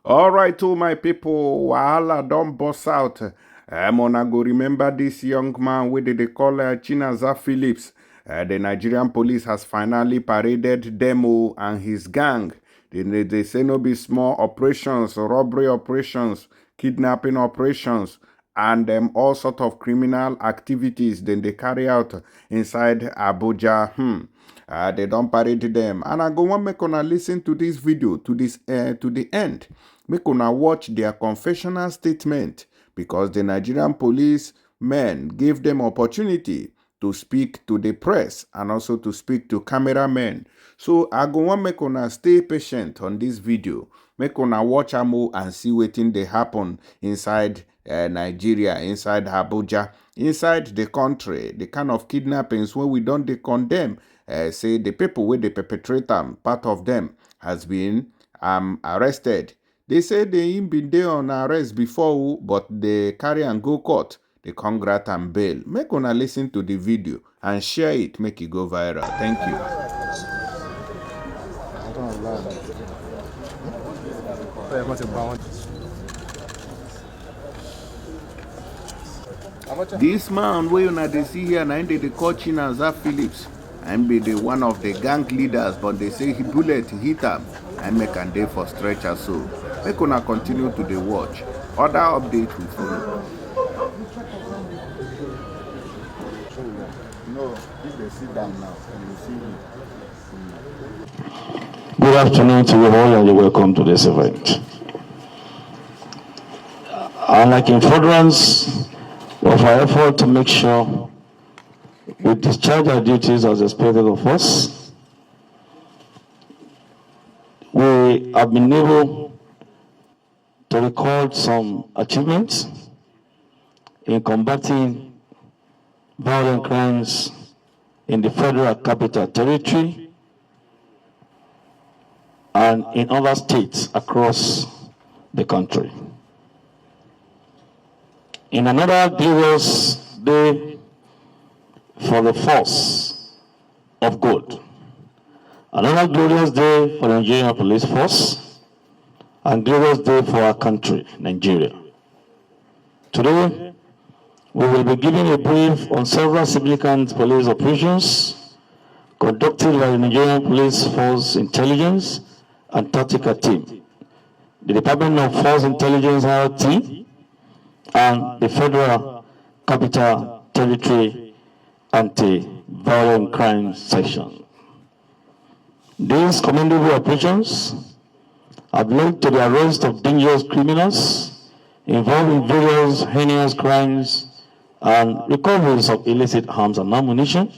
All right, to my people, wahala don't bust out. I'm gonna go remember this young man with they call Chinaza Phillips. The Nigerian police has finally paraded Demo and his gang. They say no be small operations, robbery operations, kidnapping operations, and all sort of criminal activities. Then they carry out inside Abuja. They don't parade them, and I go want make una listen to this video to the end. Make una watch their confessional statement because the Nigerian police men gave them opportunity to speak to the press and also to speak to cameramen. So I go want make una stay patient on this video. Make una watch amo and see wetin dey happen inside Nigeria, inside Abuja, inside the country, the kind of kidnappings wey we don dey condemn. Say the people wey dey perpetrate am, part of them has been arrested. They say they been there on arrest before, but they carry and go court. They come grant and bail. Make una listen to the video and share it, make it go viral. Thank you. This man wey una dey see here, na they call Chinaza Phillips. I'm be the one of the gang leaders, but they say he bullet hit him and make am dey for stretcher. So make una continue to dey watch. Other update will follow. No, if they sit down now, you see me. Good afternoon to you all, and you're welcome to this event. And like in furtherance of our effort to make sure we discharge our duties as expected of us, we have been able to record some achievements in combating violent crimes in the Federal Capital Territory and in other states across the country. In another glorious day for the force of God, another glorious day for the Nigerian police force, and glorious day for our country, Nigeria. Today, we will be giving a brief on several significant police operations conducted by the Nigerian Police Force Intelligence and Tactical Team, the Department of Force Intelligence RT, and the Federal Capital Territory Anti-Violent Crime Section. These commendable operations have led to the arrest of dangerous criminals involved in various heinous crimes and recoveries of illicit arms and ammunition,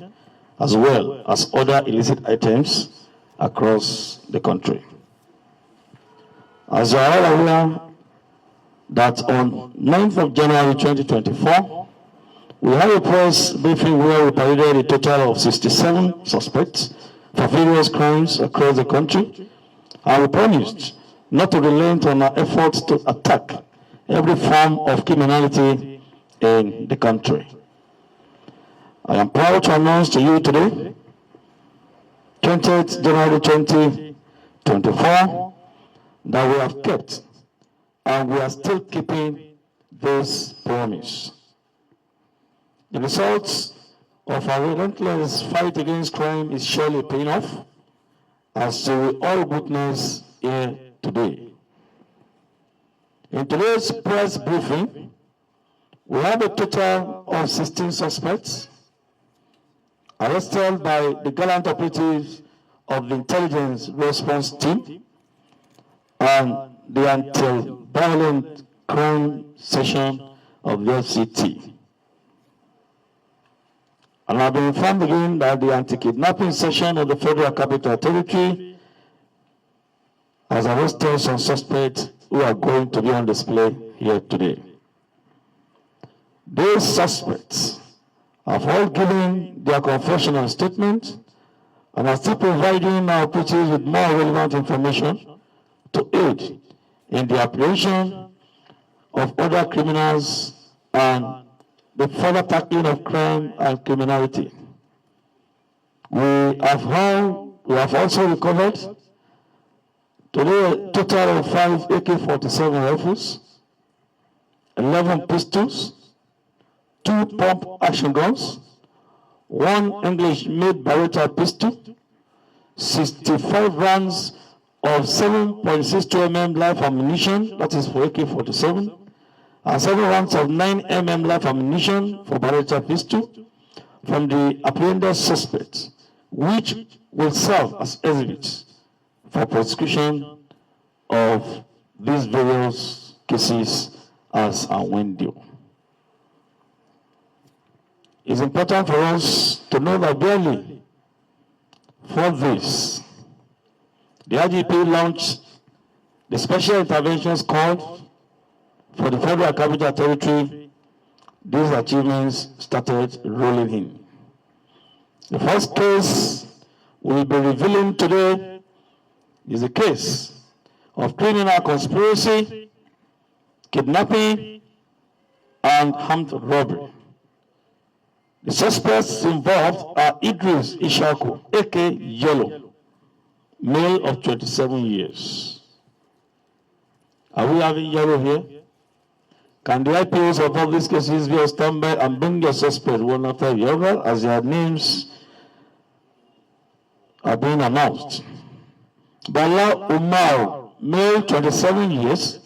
as well as other illicit items across the country. As you are all aware, that on 9th of January 2024, we had a press briefing where we paraded a total of 67 suspects for various crimes across the country, and we promised not to relent on our efforts to attack every form of criminality in the country. I am proud to announce to you today, 20th January 2024, that we have kept and we are still keeping this promise. The results of our relentless fight against crime is surely paying off, as we all witness here today. In today's press briefing, we have a total of 16 suspects arrested by the gallant operatives of the Intelligence Response Team and the Anti-Violent Crime Section of the FCT. And I've been informed again that the Anti-Kidnapping Section of the Federal Capital Territory has arrested some suspects who are going to be on display here today. These suspects have all given their confessional statement and are still providing our operatives with more relevant information to aid in the apprehension of other criminals and the further tackling of crime and criminality. We have also recovered Today, a total of 5 AK-47 rifles, 11 pistols, 2 pump action guns, 1 English-made Beretta pistol, 65 rounds of 7.62 mm live ammunition, that is for AK-47, and 7 rounds of 9 mm live ammunition for Beretta pistol from the apprehended suspects, which will serve as exhibits for prosecution of these various cases as and when due. It's important for us to know that barely for this, the IGP launched the Special Intervention Squad for the Federal Capital Territory. These achievements started rolling in. The first case we'll be revealing today is a case of criminal conspiracy, kidnapping, and armed robbery. The suspects involved are Idris Ishaku, aka Yellow, male of 27 years. Are we having Yellow here? Can the IPOs of all these cases be on standby and bring your suspects one after the other as their names are being announced? Bala Umar, male 27 years,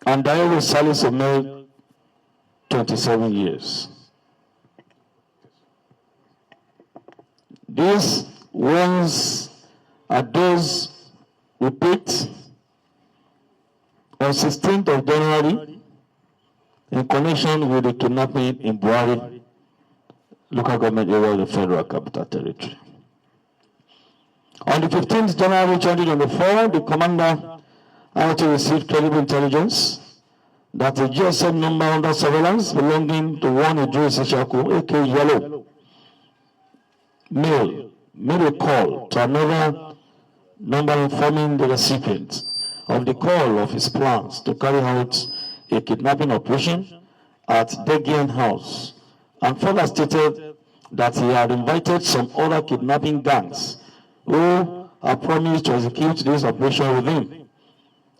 and Dayo Salisu, male 27 years. These ones are those we picked on 16th of January in connection with the kidnapping in Buhari, local government area of the Federal Capital Territory. On the 15th January 2024, the commander actually received credible intelligence that a GSM number under surveillance belonging to one Idris Ishaku, aka Yellow, male, made a call to another number informing the recipient of the call of his plans to carry out a kidnapping operation at Degian House, and further stated that he had invited some other kidnapping gangs who had promised to execute this operation with him.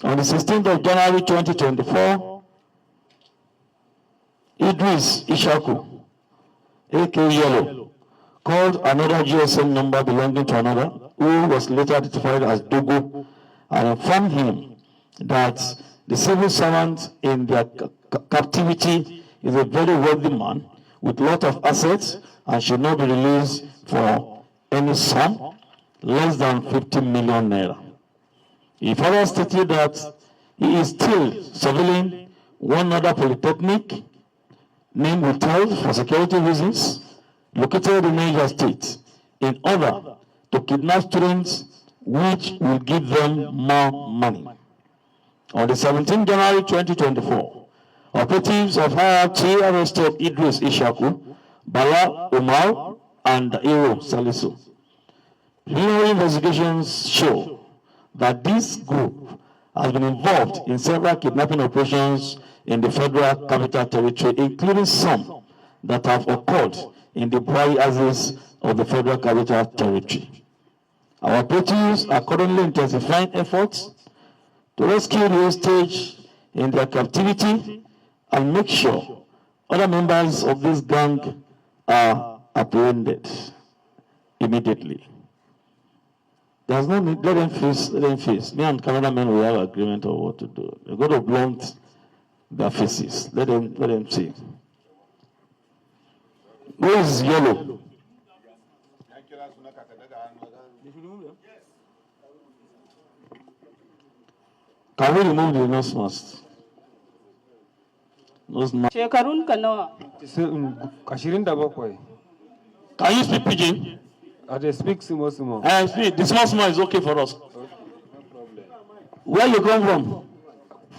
On the 16th of January 2024, Idris Ishaku, aka Yellow, called another GSM number belonging to another, who was later identified as Dogo, and informed him that the civil servant in their captivity is a very wealthy man with a lot of assets and should not be released for any sum less than 50 million naira. He further stated that he is still surveilling one other polytechnic named withheld for security reasons located in Niger State in order to kidnap students, which will give them more money. On the 17th January 2024, operatives of IRT arrested Idris Ishaku, Bala Umar, and Dairo Salisu. Preliminary investigations show that this group has been involved in several kidnapping operations in the Federal Capital Territory, including some that have occurred in the Buhari axis of the Federal Capital Territory. Our operatives are currently intensifying efforts to rescue the hostage in their captivity and make sure other members of this gang are apprehended immediately. There's no need, let them face. Me and cameramen will have agreement on what to do. We're going to blunt their faces. Let them see. Who is Yellow? Can we remove the nose mask? Shekarun ka nawa? 27. Can you speak pidgin? They speak small. Speak. The small is okay for us. No problem. Where you come from?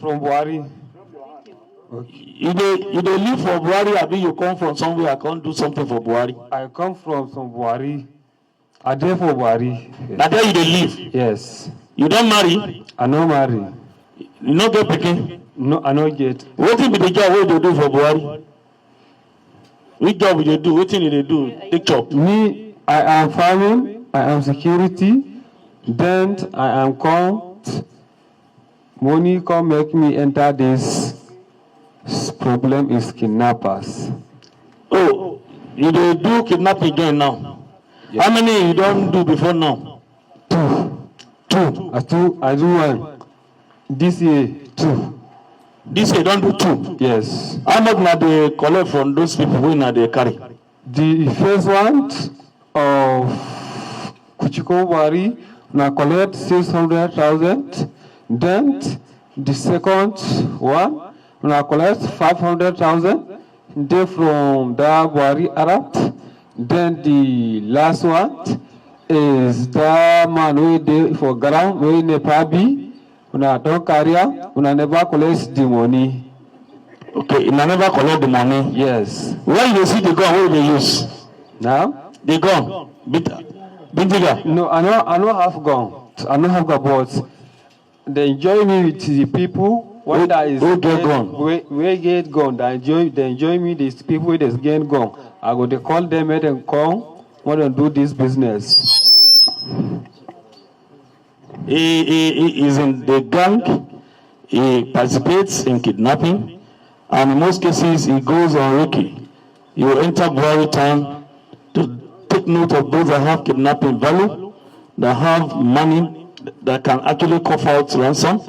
From Buhari. You dey live for Buhari, or you come from somewhere I can't do something for Buhari? I come from some Buhari. I dey for Buhari. Na there you dey live? Yes. You don't marry? I no marry. You no get pikin? No, I no get. Wetin be the job wey you dey do for Buhari? Which job you dey do? Wetin you dey do? Take chop. Me, I am farming. I am security. Then I am come, money come make me enter this problem is kidnappers. Oh, you dey do kidnapping again now? Yes. How many you don't do before now? Two. I do one. This year, 2. This year don't do 2. Yes. How much na dey collect from those people wey na dey carry? The first one of Kuchikowari na collect 600,000. Then the second one na collect 500,000. Then from the Wari Arab. Then the last one is the man wey dey for ground wey Nepabi. Una don carry am, una never collect the money. Okay, una never collect the money. Yes. Where you see the gun wey they use? Now? The gun. Big digger. No, I don't have gun. I don't have gun, but they enjoy me with the people. One that is who get gun? We get gun. They enjoy me. These people that get gun. I go to call them and then come. Want to do this business. He is in the gang. He participates in kidnapping, and in most cases he goes on recce. He will enter Buhari town to take note of those that have kidnapping value, that have money that can actually cough out ransom.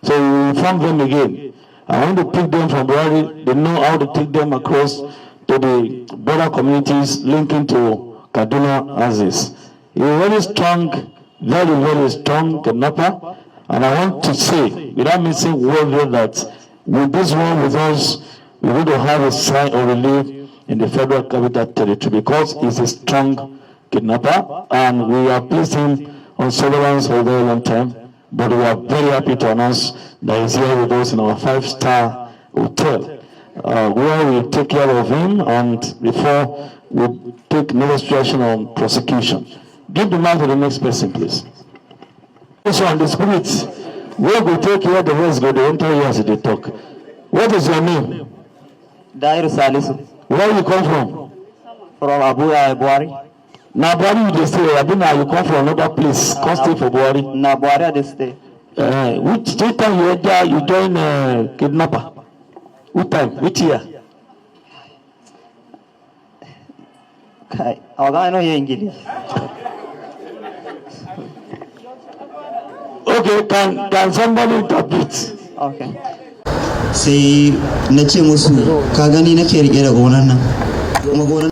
So we will inform them again. I want to pick them from Buhari. They know how to take them across to the border communities linking to Kaduna Aziz. He is very strong, very, very strong kidnapper. And I want to say, without missing word, that with this one with us, we're going to have a sign of relief in the Federal Capital Territory because he's a strong kidnapper and we have placed him on surveillance for a very long time. But we are very happy to announce that he's here with us in our 5-star hotel, where we take care of him and before we take necessary action on prosecution. Give the mic to the next person, please. So on the spirit, we will take care of the rest, go the entire year as they talk. What is your name? Dair Salisu. Where you come from? From Abuja, Buhari. Now Buhari you just say, Abina, you come from another place, come stay for Buhari. Na Buhari this day. Which time you join kidnapper? Which time? Which year? Okay, I know you English. Okay, can somebody interpret? Okay. Sai na ce musu ka gani nake rike da gonan nan kuma gonan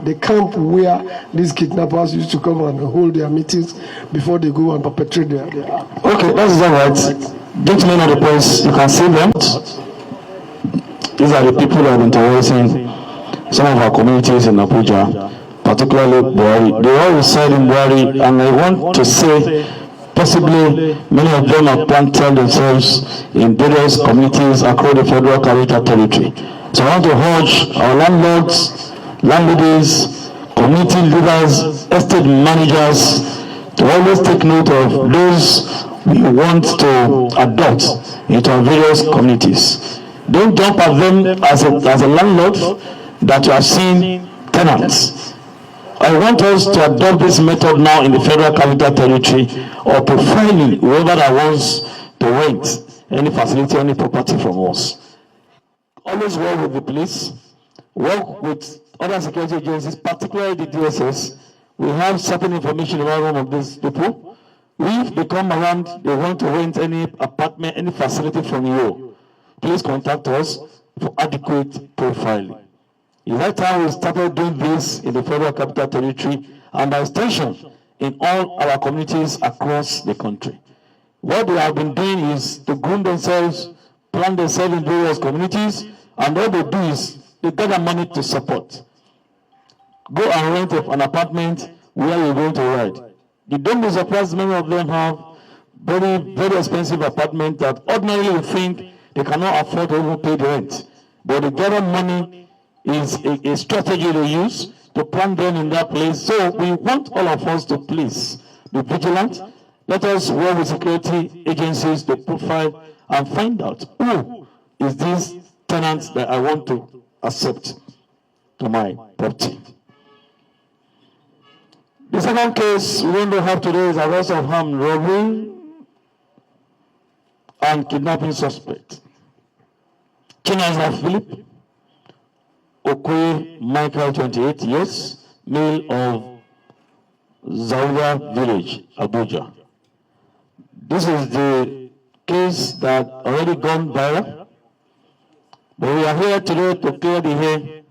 the camp where these kidnappers used to come and hold their meetings before they go and perpetrate their act. Okay, that's all right. Gentlemen of the press, you can see them. These are the people that have been terrorizing some of our communities in Abuja, particularly Buhari. They all reside in Buhari, and I want to say possibly many of them have planted themselves in various communities across the Federal Capital Territory. So I want to urge our landlords, landladies, community leaders, estate managers to always take note of those we want to adopt into our various communities. Don't jump at them as a landlord that you are seeing tenants. I want us to adopt this method now in the Federal Capital Territory of profiling whoever that wants to rent any facility, any property from us. Always work with the police, work with other security agencies, particularly the DSS. We have certain information about one of these people. If they come around, they want to rent any apartment, any facility from you, please contact us for adequate profiling. It's that time we started doing this in the Federal Capital Territory and by extension in all our communities across the country. What they have been doing is to groom themselves, plan themselves in various communities, and all they do is they gather money to support. Go and rent an apartment where you're going to ride. You don't be surprised many of them have very, very expensive apartments that ordinarily you think they cannot afford to even pay the rent. But the gather money is a strategy they use to plant them in that place. So we want all of us to please be vigilant. Let us work with security agencies to profile and find out who is this tenant that I want to accept to my property. The second case we want to have today is arrest of armed robbery and kidnapping suspect. Chinaza Phillip, Okoye Michael, 28 years, male of Zaula village, Abuja. This is the case that already gone viral, but we are here today to clear the air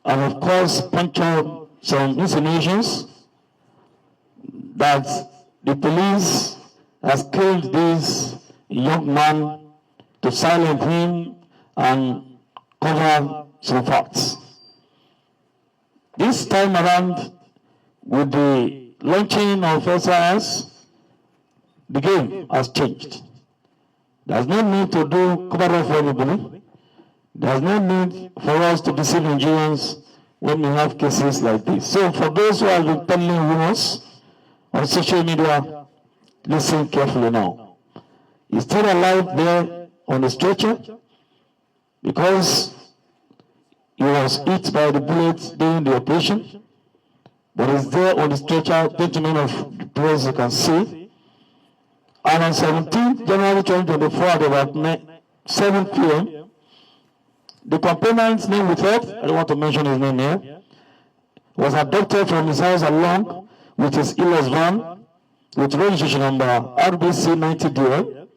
and of course puncture some insinuations that the police has killed this young man to silence him and cover some facts. This time around, with the launching of SIS, the game has changed. There's no need to do cover up for anybody. There's no need for us to deceive Nigerians when we have cases like this. So for those who have been telling rumors on social media, listen carefully now. He's still alive there on the stretcher because he was hit by the bullets during the operation, but he's there on the stretcher, gentlemen of the press, you can see. And on 17th January 2024 at about 7 p.m., the complainant's name with it, I don't want to mention his name here, was abducted from his house along with his Ilos van with registration number RBC 90DL,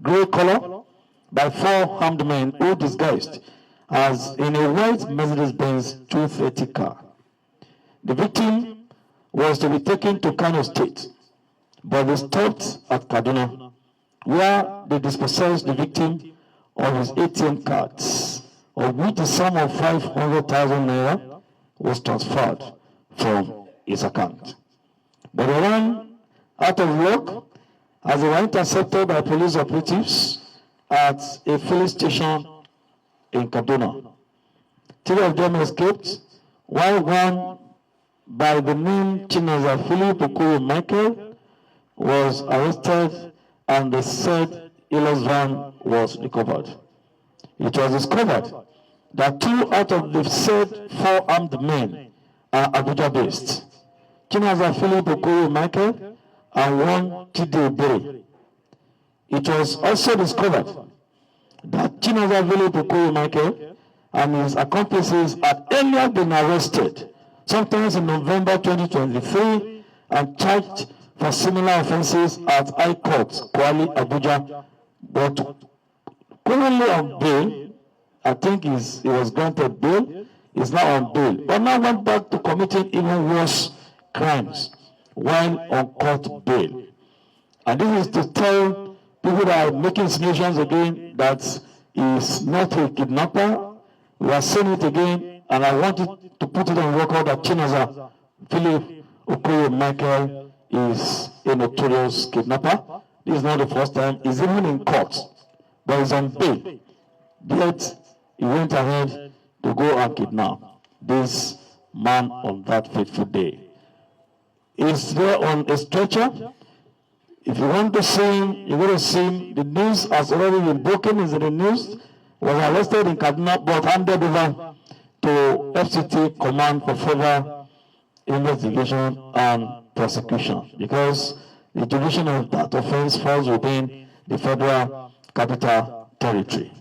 grey color, by 4 armed men who disguised as in a white Mercedes-Benz 230 car. The victim was to be taken to Kano State, but they stopped at Kaduna, where they dispossessed the victim of his ATM cards, of which the sum of 500,000 naira was transferred from his account. But they ran out of luck as they were intercepted by police operatives at a filling station in Kaduna. 3 of them escaped, while one by the name Chinaza Phillip Okoye Michael was arrested and the said Ilos van was recovered. It was discovered that 2 out of the said 4 armed men are Abuja based. Chinaza Phillip Okoye Michael and one Chide Bere. It was also discovered that Chinaza Phillip Okoye Michael and his accomplices had earlier been arrested, sometimes in November 2023, and charged for similar offenses at High Court, Kwali, Abuja, but currently on bail. I think he was granted bail, is now on bail, but now went back to committing even worse crimes while on court bail. And this is to tell people that are making insinuations again that he is not a kidnapper. We are saying it again, and I want to put it on record that Chinaza Phillip Okoye Michael is a notorious kidnapper. This is not the first time. He's even in court, but he's on bail. Yet he went ahead to go and kidnap this man on that fateful day. He's there on a stretcher. If you want to see him, you're going to see him. The news has already been broken. Is in the news. Was arrested in Kidnap, but handed over to FCT Command for further investigation and prosecution, because the jurisdiction of that offense falls within the Federal Capital Territory.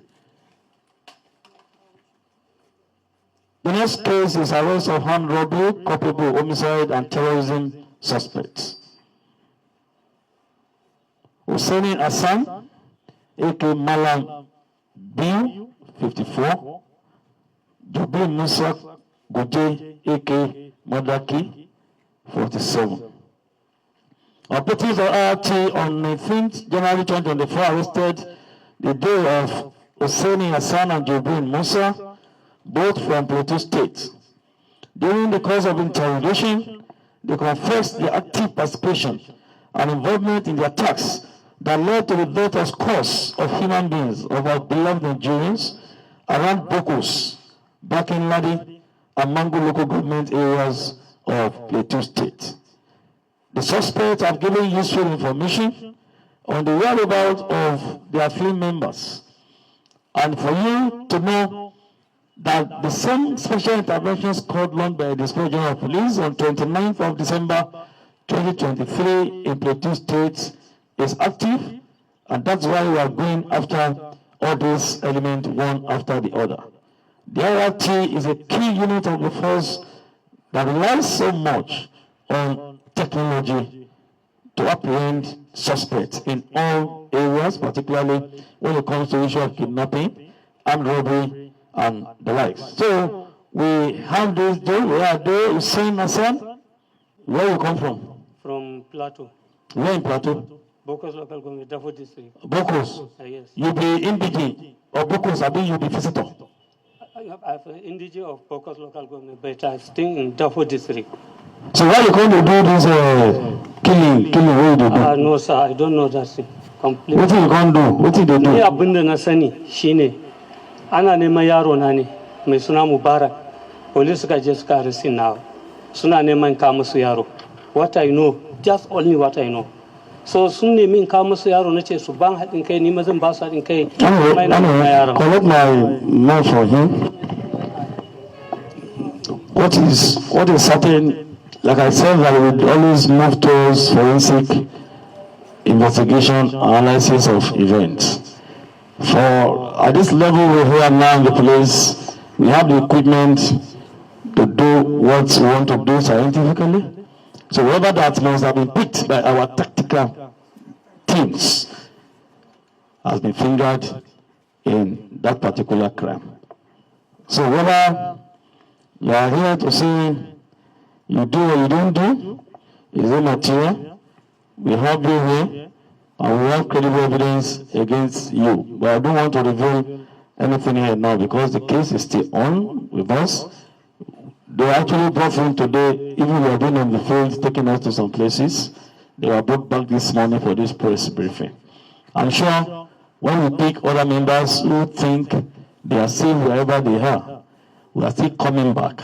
The next case is arrest of armed robbery, culpable homicide, and terrorism suspects. Hussein Hassan, A.K. Malam B, 54, Jobi Musa Goje, A.K. Modaki, 47. Operatives of IRT on 19th January 2024 arrested the day of Hussein Hassan and Jobi Musa, both from Plateau State. During the course of interrogation, they confessed their active participation and involvement in the attacks that led to the death of scores of human beings of our beloved Nigerians around Bokos, back in Ladi, and Mango local government areas of Plateau State. The suspects have given useful information on the whereabouts of their fleeing members. And for you to know that the same special intervention squad launched by the Inspector General of Police on 29th of December 2023 in Plateau State is active, and that's why we are going after all these elements one after the other. The IRT is a key unit of the force that relies so much on technology to apprehend suspects in all areas, particularly when it comes to the issue of kidnapping, armed robbery, and the likes. So we have this day, we are there, Hussein Hassan. Where you come from? From Plateau. Where in Plateau? Bokos local government, Dafo district. Bokos? Yes. You be indigene or Bokos, I mean you be visitor? I'm indigene of Bokos local government, but I stay in Dafo district. So why you come to do this killing, what do you do? No sir, I don't know that thing. Completely. What you can't do? What did they do? Ni abunda na sani shine ana neman yaro na ne mai suna Mubarak. Police suka je suka arrest now. Suna neman ka musu yaro. What I know, just only what I know. So sun nemi in ka musu yaro nace su ban haɗin kai ni ma zan ba su haɗin kai. Anyway, collect my mail for him. What is certain? Like I said, that we would always move towards forensic investigation, analysis of events. For at this level we're here now in the police, we have the equipment to do what we want to do scientifically. So whoever that must have been picked by our tactical teams has been fingered in that particular crime. So whether you are here to say you do or you don't do, is immaterial. We have you here, and we have credible evidence against you. But I don't want to reveal anything here now because the case is still on with us. They actually brought him today, even we are doing on the field, taking us to some places. They were brought back this morning for this press briefing. I'm sure when we pick other members who think they are safe wherever they are, we are still coming back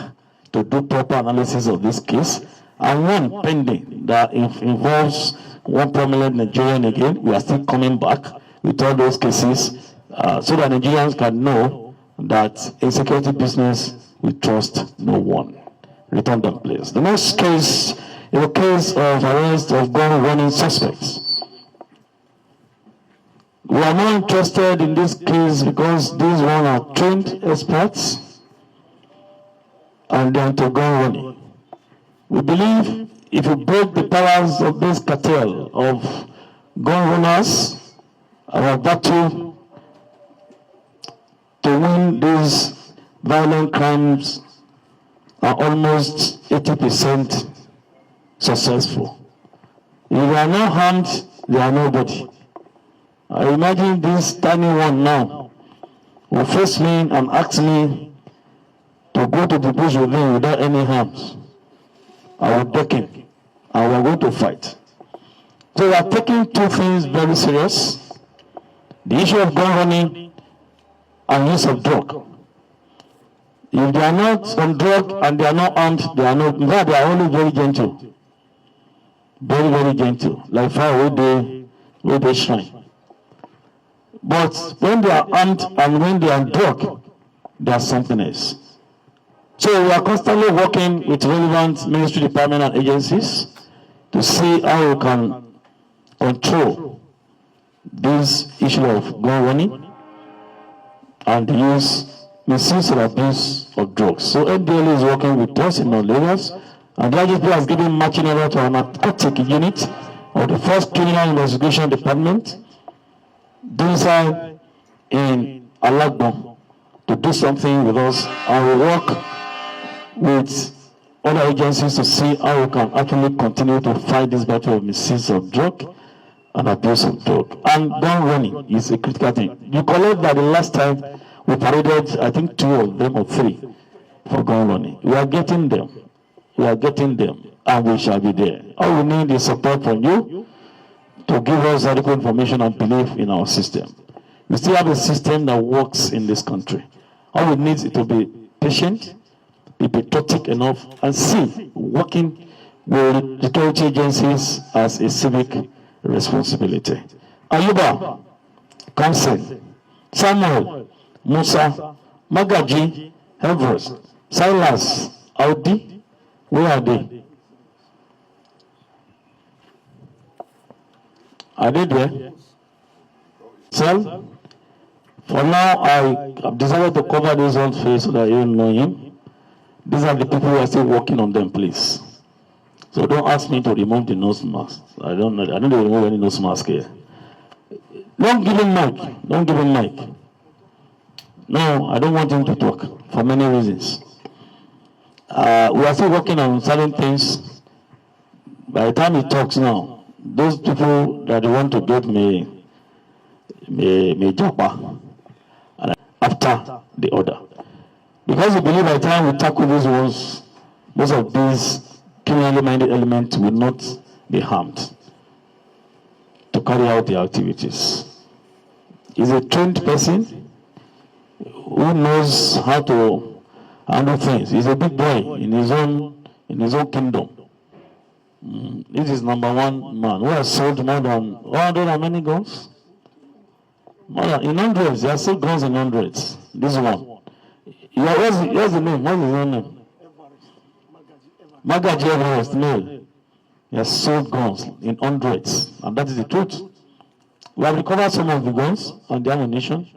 to do proper analysis of this case. And one pending that involves one prominent Nigerian again, we are still coming back with all those cases so that Nigerians can know that in security business, we trust no one. Return them, please. The next case is a case of arrest of gun-running suspects. We are more interested in this case because these one are trained experts and they are into gun running. We believe if you break the powers of this cartel of gun runners, our battle to win these violent crimes are almost 80% successful. If they are not harmed, they are nobody. I imagine this tiny one now will face me and ask me to go to the bush with him without any harms. I will take him and we are going to fight. So we are taking two things very serious. The issue of gun running and use of drug. If they are not on drug and they are not armed, they are not. In fact, they are only very gentle. Very, very gentle. Like far away they shrine. But when they are armed and when they are on drug, they are something else. So we are constantly working with relevant ministry department and agencies to see how we can control this issue of gun running and the misuse or abuse of drugs. So NDL is working with us in all areas, and the IGP has given marching order to our narcotic unit of the first criminal investigation department, in Alagbon, to do something with us, and we work with other agencies to see how we can actually continue to fight this battle of misuse of drug and abuse of drug. And gun running is a critical thing. You collect that the last time we paraded, I think 2 of them or 3 for gun running. We are getting them. We are getting them, and we shall be there. All we need is support from you to give us adequate information and belief in our system. We still have a system that works in this country. All we need is to be patient, be patriotic enough, and see working with security agencies as a civic responsibility. Ayuba, Kamsen, Samuel, Musa, Magaji, Everest, Silas, Audi, where are they? Are they there? So, for now, I have decided to cover this one's face so that you don't know him. These are the people who are still working on them, please. So don't ask me to remove the nose mask. I don't remove any nose mask here. Don't give him mic. Don't give him mic. No, I don't want him to talk for many reasons. We are still working on certain things. By the time he talks now, those people that want to get may jump after the order. Because we believe by the time we tackle these ones, most of these criminally minded elements will not be harmed to carry out their activities. He's a trained person who knows how to handle things. He's a big boy in his own kingdom. This is number one man who has sold more than 100 and many guns. More than, in hundreds, there are still guns in hundreds. This one. What's the name? What's his own name? Magaji Everest, no. He has sold guns in hundreds, and that is the truth. We have recovered some of the guns and the ammunition.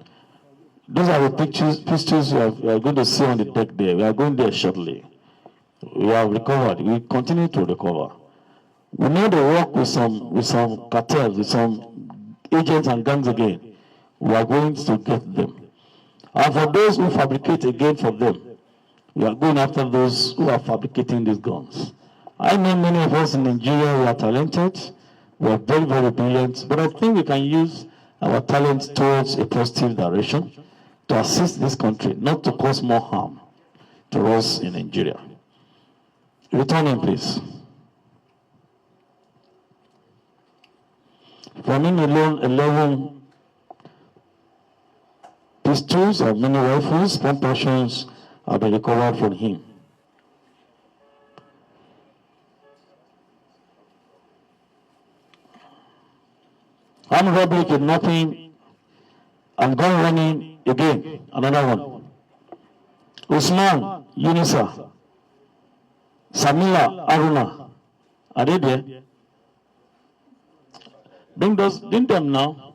Those are the pictures we are going to see on the deck there. We are going there shortly. We have recovered. We continue to recover. We need to work with some cartels, with some agents and gangs again. We are going to get them. And for those who fabricate again for them, we are going after those who are fabricating these guns. I know many of us in Nigeria who are talented, we are very, very brilliant, but I think we can use our talent towards a positive direction to assist this country, not to cause more harm to us in Nigeria. Return him, please. For me alone, 11 pistols and many rifles, pump actions have been recovered from him. Armed robbery, kidnapping, and gun running again, another one. Usman, Unisa, Samila, Aruna, are they there? Bring them now.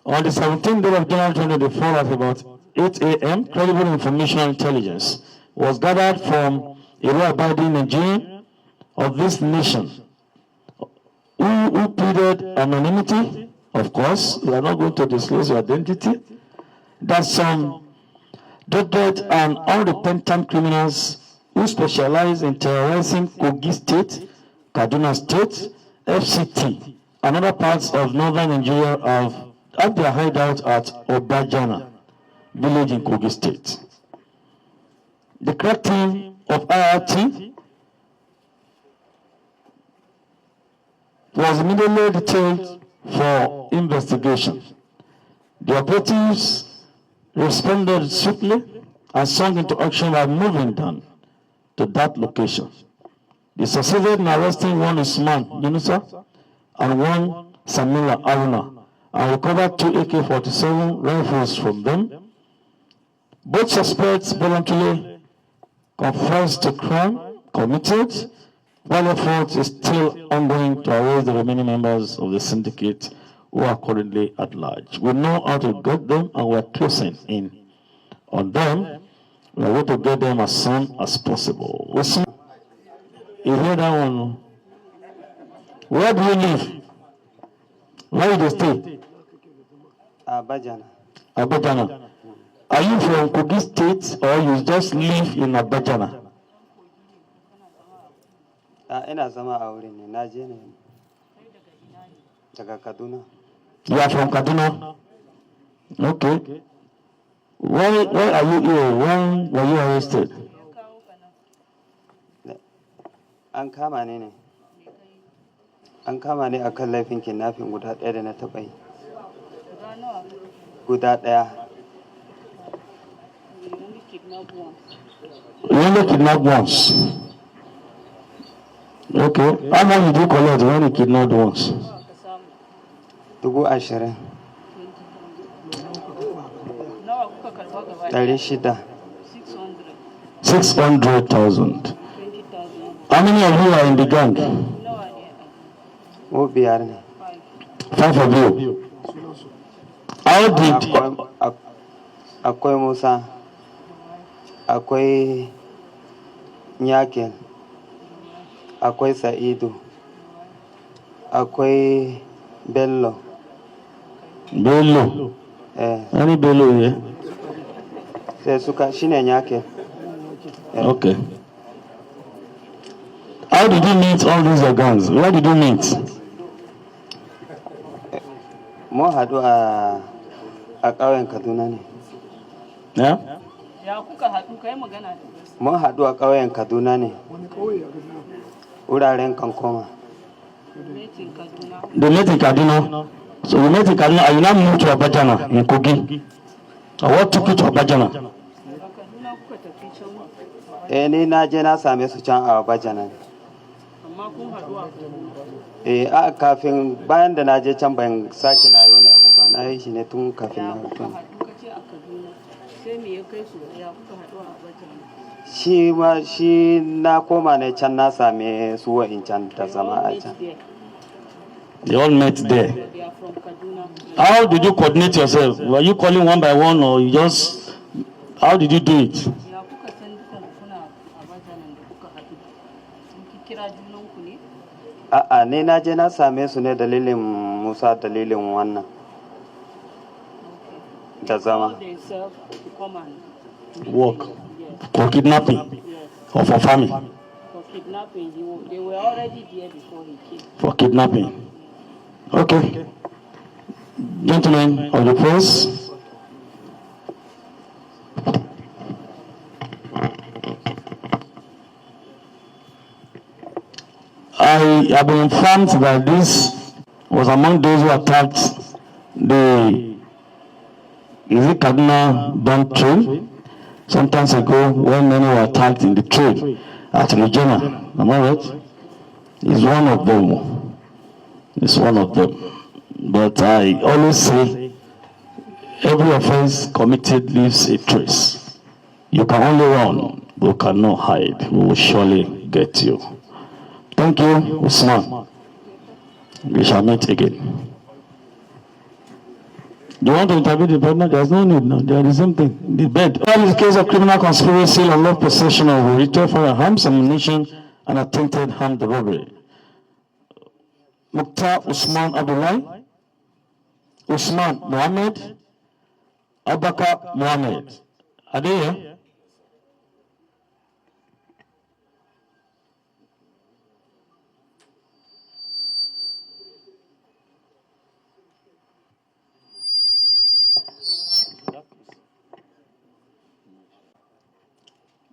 On the 17th day of January 2024 at about 8 a.m., credible information and intelligence was gathered from a law-abiding Nigerian of this nation who pleaded anonymity. Of course, we are not going to disclose your identity. That some dreaded and unrepentant criminals who specialize in terrorizing Kogi State, Kaduna State, FCT, and other parts of northern Nigeria have their hideout at Obajana village in Kogi State. The crack team of IRT was immediately detailed for investigation. The operatives responded swiftly and swung into action by moving down to that location. They succeeded in arresting one Usman Yunusa and one Samila Aruna and recovered 2 AK-47 rifles from them. Both suspects voluntarily confessed to crime committed, while effort is still ongoing to arrest the remaining members of the syndicate who are currently at large. We know how to get them and we are closing in on them. We are going to get them as soon as possible. You hear that one? Where do you live? Where do you stay? Abajana. Abajana. Are you from Kogi State or you just live in Abajana? Ina zama a wurin ne, na je ne daga Kaduna. You are from Kaduna? Okay. Why are you here? When were you arrested? An kama ne. An kama ne akan laifin kidnapping guda ɗaya da na taɓa yi. Guda ɗaya. You only kidnapped once. Okay. How much did you collect when you kidnapped once? 20,000. nawa kuka karba gaba 600. 600,000. 20,000 How many of you are in the gang? nawa ne Mu biyar ne. 5 of you. How did Akwai Musa, akwai Nyakin, akwai Sa'idu, akwai Bello. Bello? Any Bello here? Sai suka shine Nyakin. Okay. How did you meet all these gangs? Where did you meet? Mun haɗu a ƙauyen Kaduna ne. Yeah? ya kuka haɗu kai magana da Mun haɗu a ƙauyen Kaduna ne. Wuraren Kankoma. metin Kaduna They met in Kaduna. So we met in Kaduna. Are you now moved to Abajana in Kogi? Or what took you to Abajana? daga Kaduna kuka tafi can Ni na je na same su can a Bajana. amma kun haɗu a Kaduna A kafin bayan da na je can ban sake na yi wani abu ba. Na yi shi ne tun kafin ya na kuka mutu. haɗu kace a Kaduna sai me ya kai su ya kuka haɗu a Abuja Shi na koma ne can na same su wa'incan ta zama a can. They all met there. they are from Kaduna How did you coordinate yourself? Were you calling one by one or you just... How did you do it? ya kuka san dukan kuna Abuja nan da kuka haɗu kun kira junan ku ne A'a ne na je na same su ne dalilin Musa dalilin wannan da zama. they serve to come and Work. For kidnapping? Or for farming? for kidnapping they were already there before he came For kidnapping. Okay. Gentlemen of the press. I have been informed that this was among those who attacked the Kaduna bomb train sometimes ago when many were attacked in the train at Regina. Am I right? He's one of them. He's one of them. But I always say every offense committed leaves a trace. You can only run, but you cannot hide. We will surely get you. Thank you, Usman. We shall meet again. Do you want to interview the partner? There's no need now. They are the same thing. The bed. All is a case of criminal conspiracy, unlawful possession of retail firearms, ammunition, and attempted armed robbery. Mukhtar Usman Abdullahi, Usman Mohammed, Abaka Mohammed. Are they here?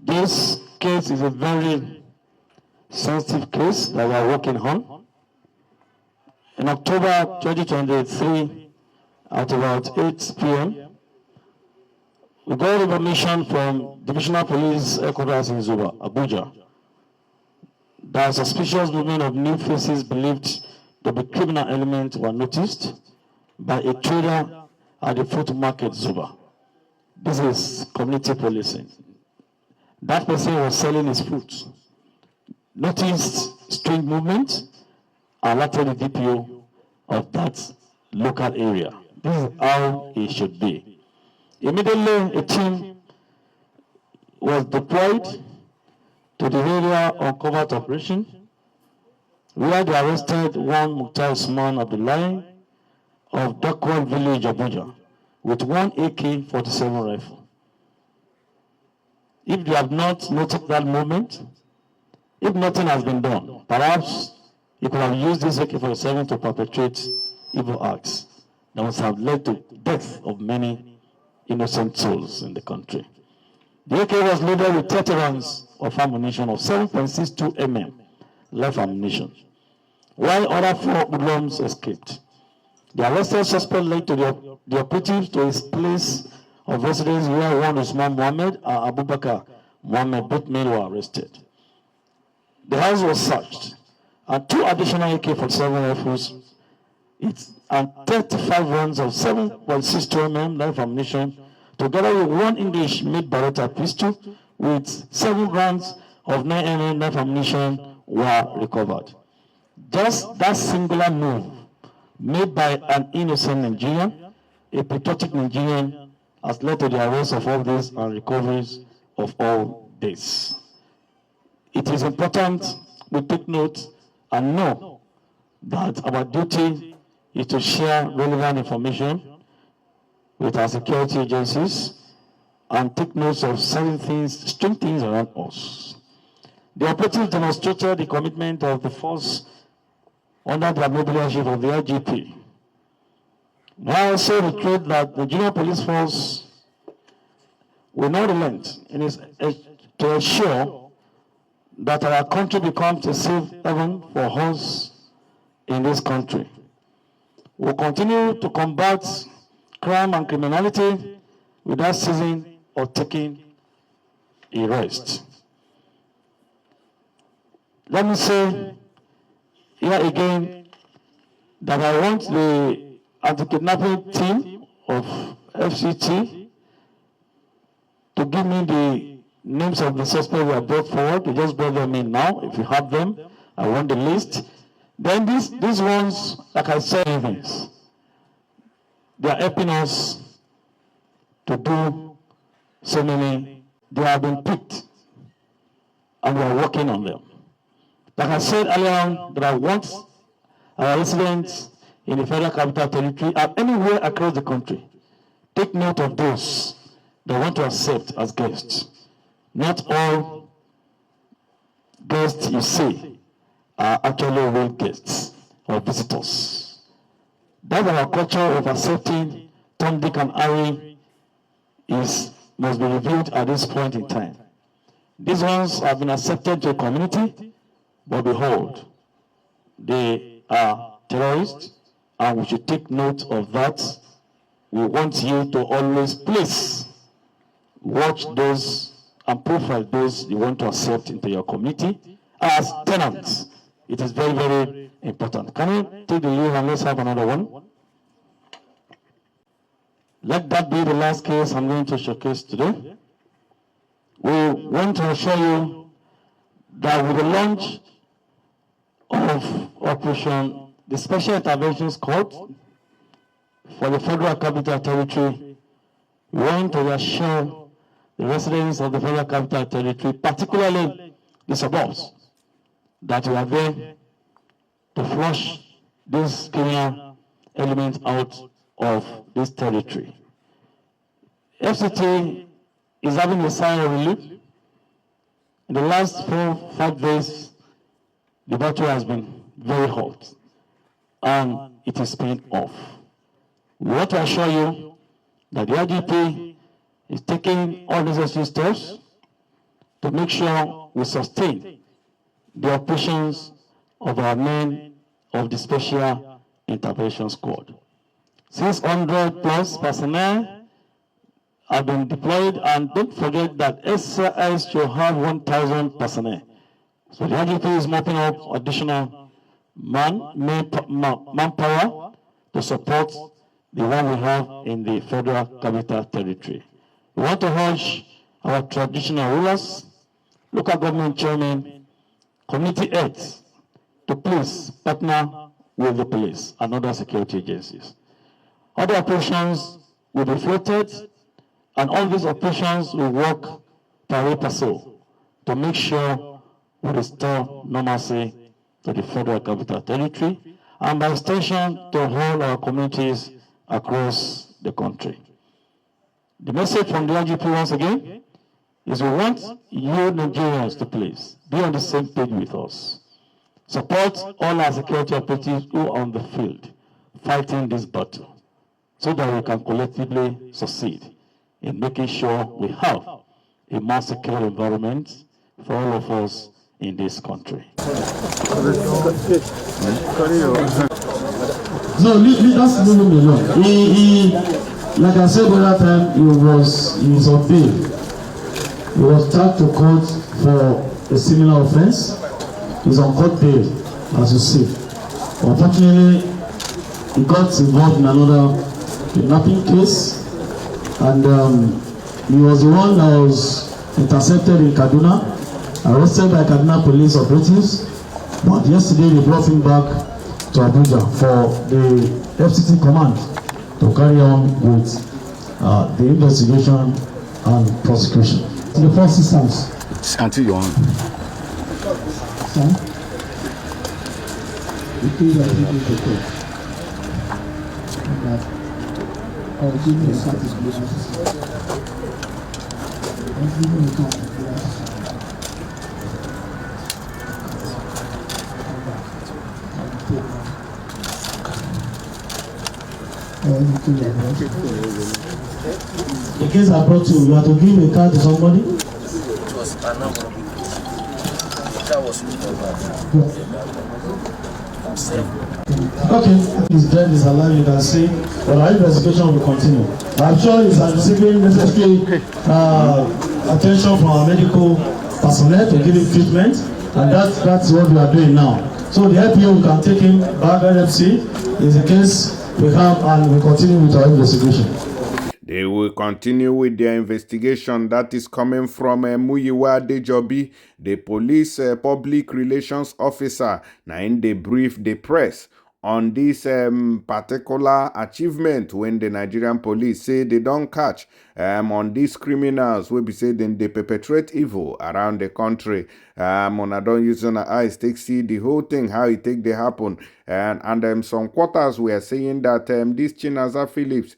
This case is a very sensitive case that we are working on. In October 2023, at about 8 p.m., we got information from Divisional Police Headquarters in Zuba, Abuja, that suspicious movement of new faces believed to be criminal elements were noticed by a trader at the food market Zuba. This is community policing. That person was selling his food. Noticed strange movement, alerted the DPO of that local area. This is how it should be. Immediately, a team was deployed to the area on covert operation, where they arrested one Mukhtar Usman Abdullahi of Dakwal village, Abuja, with one AK-47 rifle. If they have not noted that movement, if nothing has been done, perhaps he could have used this AK-47 to perpetrate evil acts that must have led to death of many innocent souls in the country. The AK was loaded with 30 rounds of ammunition of 7.62 mm live ammunition, while other 4 hoodlums escaped. The arrested suspect led to the operatives to his place of residence where one Usman Mohammed and Abubakar Mohammed, both men were arrested. The house was searched and 2 additional AK-47 rifles, and 35 rounds of 7.62 mm live ammunition, together with 1 English-made Beretta pistol with 7 rounds of 9 mm live ammunition were recovered. Just that singular move made by an innocent Nigerian, a patriotic Nigerian, has led to the arrest of all this and recoveries of all this. It is important we take note and know that our duty is to share relevant information with our security agencies and take notes of certain things, strange things around us. The operatives demonstrated the commitment of the force under the able leadership of the IGP. I also reiterate that the Nigerian Police Force will not relent in its to ensure that our country becomes a safe haven for us in this country. We'll continue to combat crime and criminality without ceasing or taking a rest. Let me say here again that I want the anti-kidnapping team of FCT to give me the names of the suspects we have brought forward. You just brought them in now. If you have them, I want the list. Then these ones, like I said, they are helping us to do so many. They have been picked, and we are working on them. Like I said earlier on, that I want our residents in the Federal Capital Territory and anywhere across the country, take note of those they want to accept as guests. Not all guests you see are actually real guests or visitors. That's our culture of accepting Tom, Dick, and Harry must be reviewed at this point in time. These ones have been accepted to a community, but behold, they are terrorists, and we should take note of that. We want you to always please watch those and profile those you want to accept into your community as tenants. It is very, very important. Can you take the lead and let's have another one? Let that be the last case I'm going to showcase today. We want to assure you that with the launch of Operation, the Special Intervention Squad for the Federal Capital Territory, we want to assure the residents of the Federal Capital Territory, particularly the suburbs, that we are there to flush this criminal element out of this territory. FCT is having a sign of relief. In the last 4-5 days, the battle has been very hot, and it is paying off. We want to assure you that the IGP is taking all necessary steps to make sure we sustain the operations of our men of the Special Intervention Squad. 600 plus personnel have been deployed, and don't forget that SIS should have 1,000 personnel. So the IGP is mopping up additional manpower to support the one we have in the Federal Capital Territory. We want to urge our traditional rulers, local government chairmen, community heads to please partner with the police and other security agencies. Other operations will be floated, and all these operations will work pari passu to make sure we restore normalcy to the Federal Capital Territory and by extension to all our communities across the country. The message from the IGP once again is we want you Nigerians to please be on the same page with us. Support all our security operatives who are on the field fighting this battle so that we can collectively succeed in making sure we have a more secure environment for all of us in this country. No, leave us alone. He, like I said the other time, he was on bail. He was charged to court for a similar offense. He's on court bail. as you see. Unfortunately, he got involved in another kidnapping case, and he was the one that was intercepted in Kaduna, arrested by Kaduna police operatives, but yesterday they brought him back to Abuja for the FCT command to carry on with the investigation and prosecution. The first systems. Until you're on. The case I brought you have to give a card to somebody? Okay, his death is alive, you can see, but our investigation will continue. I'm sure he's receiving necessary attention from our medical personnel to give him treatment, and that's what we are doing now. So the LPO, we can take him back. NFC is the case we have, and we continue with our investigation. They will continue with their investigation. That is coming from Muyiwa Dejobi, the police public relations officer. Now, in the brief the press on this particular achievement when the Nigerian police say they don't catch on these criminals will be said they perpetrate evil around the country. On I don't use on eyes take see the whole thing how it take they happen, and some quarters we are saying that this Chinaza Phillips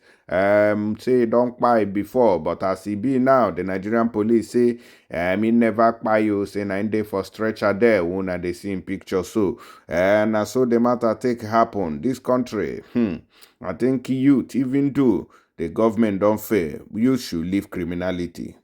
say don't buy before, but as he be now, the Nigerian police say he never buy you, say 9 day for stretcher there when they see in picture. So and so the matter take happen. This country, I think youth, even though the government don't fail, you should leave criminality.